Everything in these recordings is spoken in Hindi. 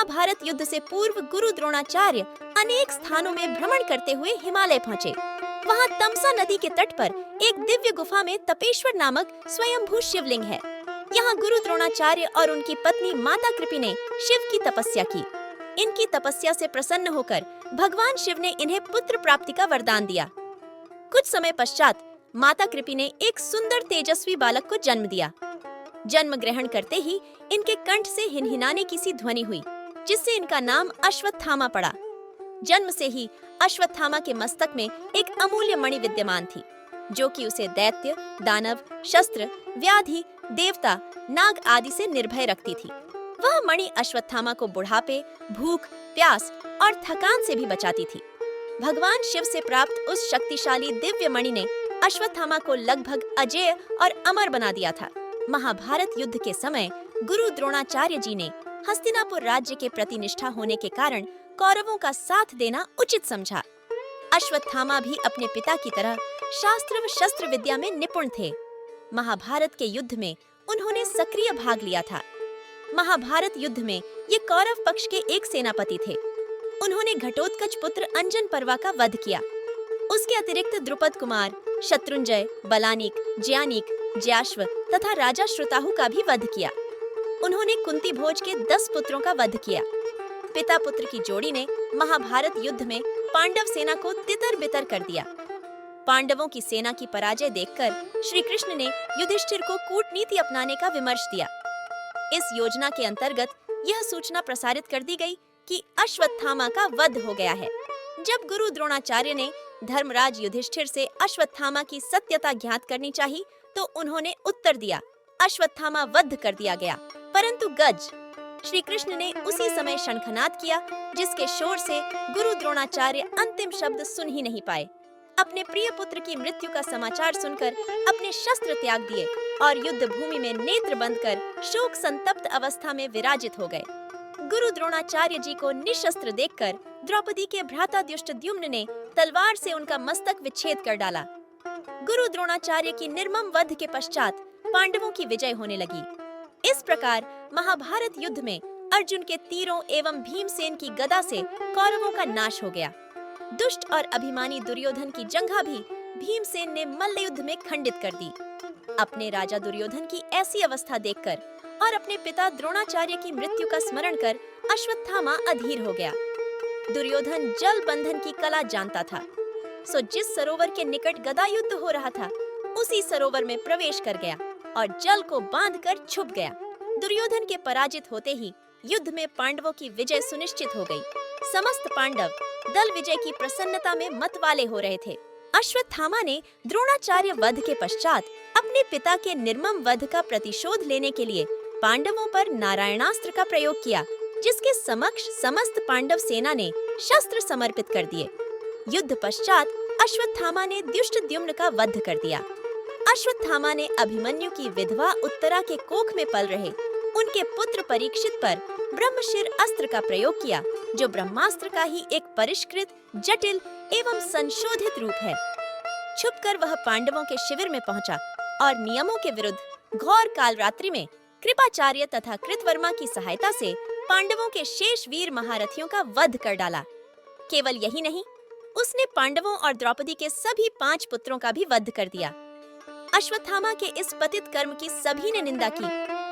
महाभारत युद्ध से पूर्व गुरु द्रोणाचार्य अनेक स्थानों में भ्रमण करते हुए हिमालय पहुँचे। वहाँ तमसा नदी के तट पर एक दिव्य गुफा में तपेश्वर नामक स्वयंभू शिवलिंग है। यहाँ गुरु द्रोणाचार्य और उनकी पत्नी माता कृपि ने शिव की तपस्या की। इनकी तपस्या से प्रसन्न होकर भगवान शिव ने इन्हें पुत्र प्राप्ति का वरदान दिया। कुछ समय पश्चात माता कृपि ने एक सुंदर तेजस्वी बालक को जन्म दिया। जन्म ग्रहण करते ही इनके कंठ से हिनहिनाने की सी ध्वनि हुई, जिससे इनका नाम अश्वत्थामा पड़ा। जन्म से ही अश्वत्थामा के मस्तक में एक अमूल्य मणि विद्यमान थी, जो कि उसे दैत्य, दानव, शस्त्र, व्याधि, देवता, नाग आदि से निर्भय रखती थी। वह मणि अश्वत्थामा को बुढ़ापे, भूख, प्यास और थकान से भी बचाती थी। भगवान शिव से प्राप्त उस शक्तिशाली दिव्य मणि ने अश्वत्थामा को लगभग अजेय और अमर बना दिया था। महाभारत युद्ध के समय गुरु द्रोणाचार्य जी ने हस्तिनापुर राज्य के प्रति निष्ठा होने के कारण कौरवों का साथ देना उचित समझा। अश्वत्थामा भी अपने पिता की तरह शास्त्र व शस्त्र विद्या में निपुण थे। महाभारत के युद्ध में उन्होंने सक्रिय भाग लिया था। महाभारत युद्ध में ये कौरव पक्ष के एक सेनापति थे। उन्होंने घटोत्कच पुत्र अंजन पर्वा का वध किया। उसके अतिरिक्त द्रुपद कुमार, शत्रुंजय, बलानीक, ज्यानीक, ज्याश्व तथा राजा श्रुताहु का भी वध किया। उन्होंने कुंती भोज के 10 पुत्रों का वध किया। पिता पुत्र की जोड़ी ने महाभारत युद्ध में पांडव सेना को तितर बितर कर दिया। पांडवों की सेना की पराजय देखकर श्री कृष्ण ने युधिष्ठिर को कूटनीति अपनाने का विमर्श दिया। इस योजना के अंतर्गत यह सूचना प्रसारित कर दी गई कि अश्वत्थामा का वध हो गया है। जब गुरु द्रोणाचार्य ने धर्मराज युधिष्ठिर से अश्वत्थामा की सत्यता ज्ञात करनी चाहिए, तो उन्होंने उत्तर दिया, अश्वत्थामा वध कर दिया गया, परंतु गज। श्री कृष्ण ने उसी समय शंखनाद किया, जिसके शोर से गुरु द्रोणाचार्य अंतिम शब्द सुन ही नहीं पाए। अपने प्रिय पुत्र की मृत्यु का समाचार सुनकर अपने शस्त्र त्याग दिए और युद्ध भूमि में नेत्र बंद कर शोक संतप्त अवस्था में विराजित हो गए। गुरु द्रोणाचार्य जी को निशस्त्र देखकर द्रौपदी के भ्राता दुष्टद्युम्न ने तलवार से उनका मस्तक विच्छेद कर डाला। गुरु द्रोणाचार्य की निर्मम वध के पश्चात पांडवों की विजय होने लगी। इस प्रकार महाभारत युद्ध में अर्जुन के तीरों एवं भीमसेन की गदा से कौरवों का नाश हो गया। दुष्ट और अभिमानी दुर्योधन की जंघा भी भीमसेन ने मल्ल युद्ध में खंडित कर दी। अपने राजा दुर्योधन की ऐसी अवस्था देखकर और अपने पिता द्रोणाचार्य की मृत्यु का स्मरण कर अश्वत्थामा अधीर हो गया। दुर्योधन जल बंधन की कला जानता था, सो जिस सरोवर के निकट गदा युद्ध हो रहा था, उसी सरोवर में प्रवेश कर गया और जल को बांधकर छुप गया। दुर्योधन के पराजित होते ही युद्ध में पांडवों की विजय सुनिश्चित हो गई। समस्त पांडव दल विजय की प्रसन्नता में मतवाले हो रहे थे। अश्वत्थामा ने द्रोणाचार्य वध के पश्चात अपने पिता के निर्मम वध का प्रतिशोध लेने के लिए पांडवों पर नारायणास्त्र का प्रयोग किया, जिसके समक्ष समस्त पांडव सेना ने शस्त्र समर्पित कर दिए। युद्ध पश्चात अश्वत्थामा ने दुष्टद्युम्न का वध कर दिया। अश्वत्थामा ने अभिमन्यु की विधवा उत्तरा के कोख में पल रहे उनके पुत्र परीक्षित पर ब्रह्मशिर अस्त्र का प्रयोग किया, जो ब्रह्मास्त्र का ही एक परिष्कृत, जटिल एवं संशोधित रूप है। छुपकर वह पांडवों के शिविर में पहुंचा और नियमों के विरुद्ध घोर कालरात्रि में कृपाचार्य तथा कृतवर्मा की सहायता से पांडवों के शेष वीर महारथियों का वध कर डाला। केवल यही नहीं, उसने पांडवों और द्रौपदी के सभी 5 पुत्रों का भी वध कर दिया। अश्वत्थामा के इस पतित कर्म की सभी ने निंदा की,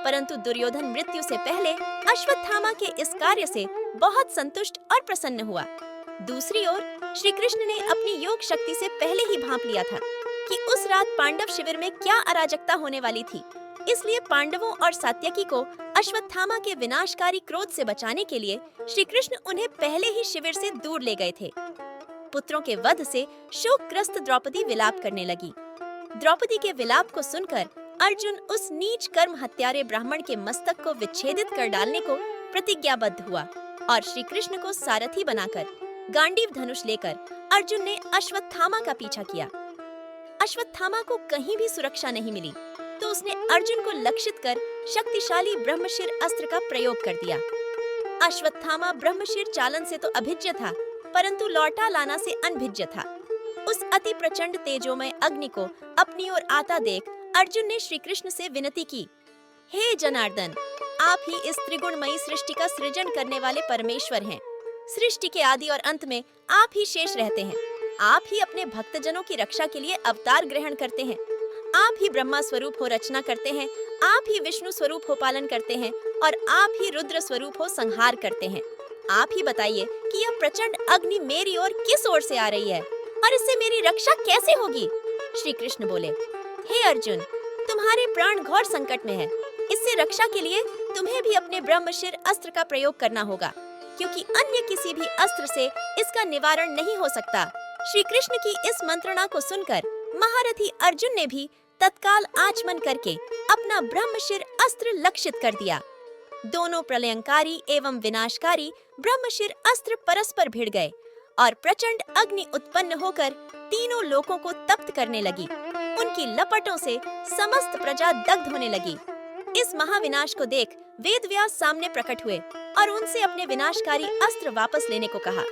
परंतु दुर्योधन मृत्यु से पहले अश्वत्थामा के इस कार्य से बहुत संतुष्ट और प्रसन्न हुआ। दूसरी ओर श्री कृष्ण ने अपनी योग शक्ति से पहले ही भांप लिया था कि उस रात पांडव शिविर में क्या अराजकता होने वाली थी। इसलिए पांडवों और सात्यकी को अश्वत्थामा के विनाशकारी क्रोध से बचाने के लिए श्री कृष्ण उन्हें पहले ही शिविर से दूर ले गए थे। पुत्रों के वध से शोकग्रस्त द्रौपदी विलाप करने लगी। द्रौपदी के विलाप को सुनकर अर्जुन उस नीच कर्म हत्यारे ब्राह्मण के मस्तक को विच्छेदित कर डालने को प्रतिज्ञाबद्ध हुआ और श्री कृष्ण को सारथी बनाकर गांडीव धनुष लेकर अर्जुन ने अश्वत्थामा का पीछा किया। अश्वत्थामा को कहीं भी सुरक्षा नहीं मिली, तो उसने अर्जुन को लक्षित कर शक्तिशाली ब्रह्मशिर अस्त्र का प्रयोग कर दिया। अश्वत्थामा ब्रह्मशिर चालन से तो अभिज्ञ था, परंतु लौटा लाना से अनभिज्ञ था। उस अति प्रचंड तेजोमय अग्नि को अपनी ओर आता देख अर्जुन ने श्री कृष्ण से विनती की, हे जनार्दन, आप ही इस त्रिगुणमयी सृष्टि का सृजन करने वाले परमेश्वर हैं। सृष्टि के आदि और अंत में आप ही शेष रहते हैं। आप ही अपने भक्तजनों की रक्षा के लिए अवतार ग्रहण करते हैं। आप ही ब्रह्मा स्वरूप हो रचना करते हैं, आप ही विष्णु स्वरूप हो पालन करते हैं और आप ही रुद्र स्वरूप हो संहार करते हैं। आप ही बताइए कि यह प्रचंड अग्नि मेरी ओर किस ओर से आ रही है और इससे मेरी रक्षा कैसे होगी? श्री कृष्ण बोले, हे अर्जुन, तुम्हारे प्राण घोर संकट में है। इससे रक्षा के लिए तुम्हें भी अपने ब्रह्मशिर अस्त्र का प्रयोग करना होगा, क्योंकि अन्य किसी भी अस्त्र से इसका निवारण नहीं हो सकता। श्री कृष्ण की इस मंत्रणा को सुनकर महारथी अर्जुन ने भी तत्काल आचमन करके अपना ब्रह्मशिर अस्त्र लक्षित कर दिया। दोनों प्रलयंकारी एवं विनाशकारी ब्रह्मशिर अस्त्र परस्पर भिड़ गए और प्रचंड अग्नि उत्पन्न होकर तीनों लोकों को तप्त करने लगी। उनकी लपटों से समस्त प्रजा दग्ध होने लगी। इस महाविनाश को देख वेदव्यास सामने प्रकट हुए और उनसे अपने विनाशकारी अस्त्र वापस लेने को कहा।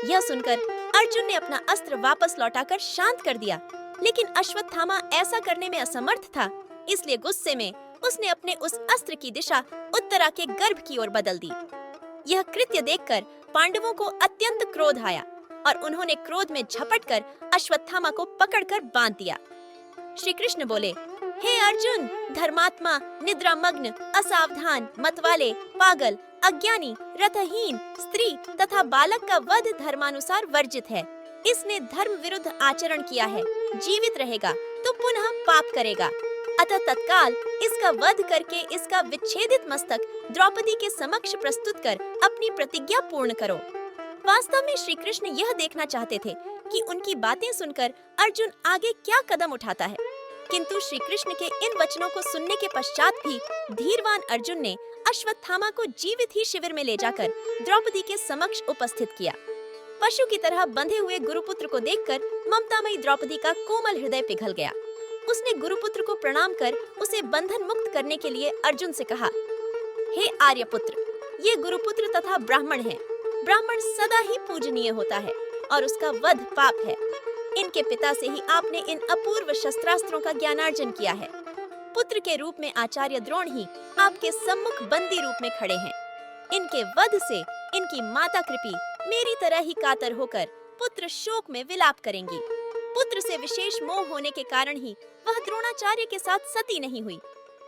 यह सुनकर अर्जुन ने अपना अस्त्र वापस लौटाकर शांत कर दिया, लेकिन अश्वत्थामा ऐसा करने में असमर्थ था। इसलिए गुस्से में उसने अपने उस अस्त्र की दिशा उत्तरा के गर्भ की ओर बदल दी। यह कृत्य देखकर पांडवों को अत्यंत क्रोध आया और उन्होंने क्रोध में झपटकर अश्वत्थामा को पकड़कर बांध दिया। श्री कृष्ण बोले, हे अर्जुन, धर्मात्मा, निद्रामग्न, असावधान, मतवाले, पागल, अज्ञानी, रथहीन, स्त्री तथा बालक का वध धर्मानुसार वर्जित है। इसने धर्म विरुद्ध आचरण किया है। जीवित रहेगा तो पुनः पाप करेगा। अतः तत्काल इसका वध करके इसका विच्छेदित मस्तक द्रौपदी के समक्ष प्रस्तुत कर अपनी प्रतिज्ञा पूर्ण करो। वास्तव में श्री कृष्ण यह देखना चाहते थे कि उनकी बातें सुनकर अर्जुन आगे क्या कदम उठाता है, किंतु श्री कृष्ण के इन वचनों को सुनने के पश्चात भी धीरवान अर्जुन ने अश्वत्थामा को जीवित ही शिविर में ले जाकर द्रौपदी के समक्ष उपस्थित किया। पशु की तरह बंधे हुए गुरुपुत्र को देखकर ममतामयी द्रौपदी का कोमल हृदय पिघल गया। उसने गुरुपुत्र को प्रणाम कर उसे बंधन मुक्त करने के लिए अर्जुन से कहा, हे आर्यपुत्र, ये गुरुपुत्र तथा ब्राह्मण हैं। ब्राह्मण सदा ही पूजनीय होता है और उसका वध पाप है। इनके पिता से ही आपने इन अपूर्व शस्त्रास्त्रों का ज्ञानार्जन किया है। पुत्र के रूप में आचार्य द्रोण ही आपके सम्मुख बंदी रूप में खड़े हैं। इनके वध से इनकी माता कृपी मेरी तरह ही कातर होकर पुत्र शोक में विलाप करेंगी। पुत्र से विशेष मोह होने के कारण ही वह द्रोणाचार्य के साथ सती नहीं हुई।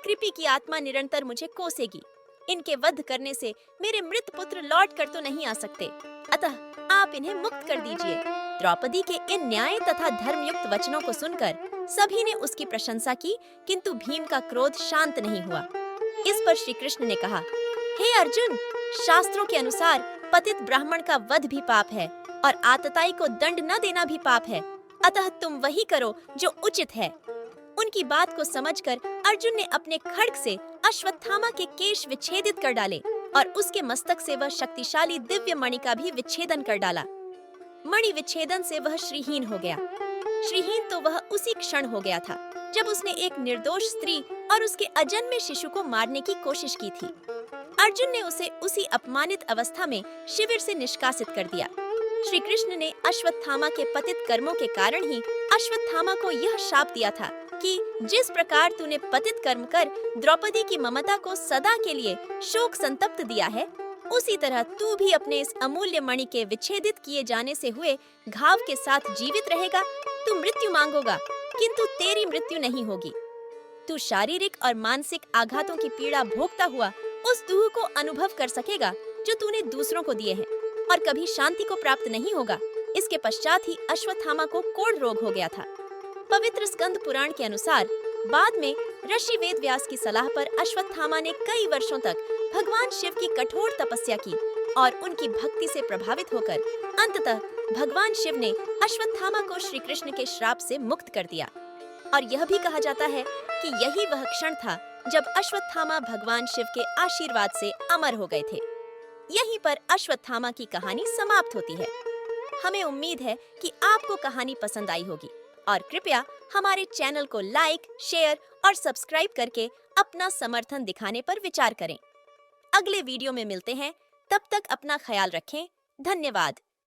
कृपी की आत्मा निरंतर मुझे कोसेगी। इनके वध करने से मेरे मृत पुत्र लौट कर तो नहीं आ सकते, अतः आप इन्हें मुक्त कर दीजिए। द्रौपदी के इन न्याय तथा धर्मयुक्त वचनों को सुनकर सभी ने उसकी प्रशंसा की, किंतु भीम का क्रोध शांत नहीं हुआ। इस पर श्री कृष्ण ने कहा, हे अर्जुन, शास्त्रों के अनुसार पतित ब्राह्मण का वध भी पाप है और आतताई को दंड न देना भी पाप है। अतः तुम वही करो जो उचित है। उनकी बात को समझकर अर्जुन ने अपने खड्ग से अश्वत्थामा के केश विच्छेदित कर डाले और उसके मस्तक से वह शक्तिशाली दिव्य मणि का भी विच्छेदन कर डाला। मणि विच्छेदन से वह श्रीहीन हो गया। श्रीहीन तो वह उसी क्षण हो गया था जब उसने एक निर्दोष स्त्री और उसके अजन्मे शिशु को मारने की कोशिश की थी। अर्जुन ने उसे उसी अपमानित अवस्था में शिविर से निष्कासित कर दिया। श्री कृष्ण ने अश्वत्थामा के पतित कर्मों के कारण ही अश्वत्थामा को यह शाप दिया था कि जिस प्रकार तूने पतित कर्म कर द्रौपदी की ममता को सदा के लिए शोक संतप्त दिया है, उसी तरह तू भी अपने इस अमूल्य मणि के विच्छेदित किए जाने से हुए घाव के साथ जीवित रहेगा। तू मृत्यु मांगोगा, किंतु तेरी मृत्यु नहीं होगी। तू शारीरिक और मानसिक आघातों की पीड़ा भोगता हुआ उस दुख को अनुभव कर सकेगा जो तूने दूसरों को दिए हैं, और कभी शांति को प्राप्त नहीं होगा। इसके पश्चात ही अश्वत्थामा को कोढ़ रोग हो गया था। पवित्र स्कंद पुराण के अनुसार बाद में ऋषि वेदव्यास की सलाह पर अश्वत्थामा ने कई वर्षों तक भगवान शिव की कठोर तपस्या की और उनकी भक्ति से प्रभावित होकर अंततः भगवान शिव ने अश्वत्थामा को श्री कृष्ण के श्राप से मुक्त कर दिया। और यह भी कहा जाता है कि यही वह क्षण था जब अश्वत्थामा भगवान शिव के आशीर्वाद से अमर हो गए थे। यहीं पर अश्वत्थामा की कहानी समाप्त होती है। हमें उम्मीद है कि आपको कहानी पसंद आई होगी और कृपया हमारे चैनल को लाइक, शेयर और सब्सक्राइब करके अपना समर्थन दिखाने पर विचार करें। अगले वीडियो में मिलते हैं, तब तक अपना ख्याल रखें। धन्यवाद।